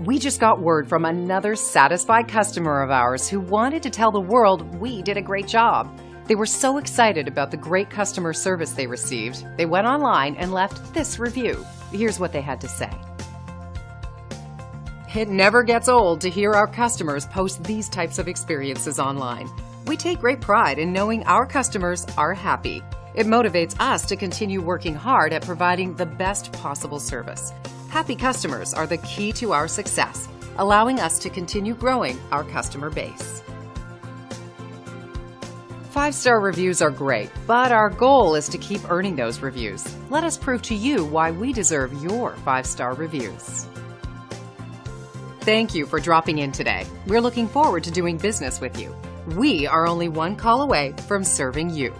We just got word from another satisfied customer of ours who wanted to tell the world we did a great job. They were so excited about the great customer service they received, they went online and left this review. Here's what they had to say. It never gets old to hear our customers post these types of experiences online. We take great pride in knowing our customers are happy. It motivates us to continue working hard at providing the best possible service. Happy customers are the key to our success, allowing us to continue growing our customer base. 5-star reviews are great, but our goal is to keep earning those reviews. Let us prove to you why we deserve your 5-star reviews. Thank you for dropping in today. We're looking forward to doing business with you. We are only one call away from serving you.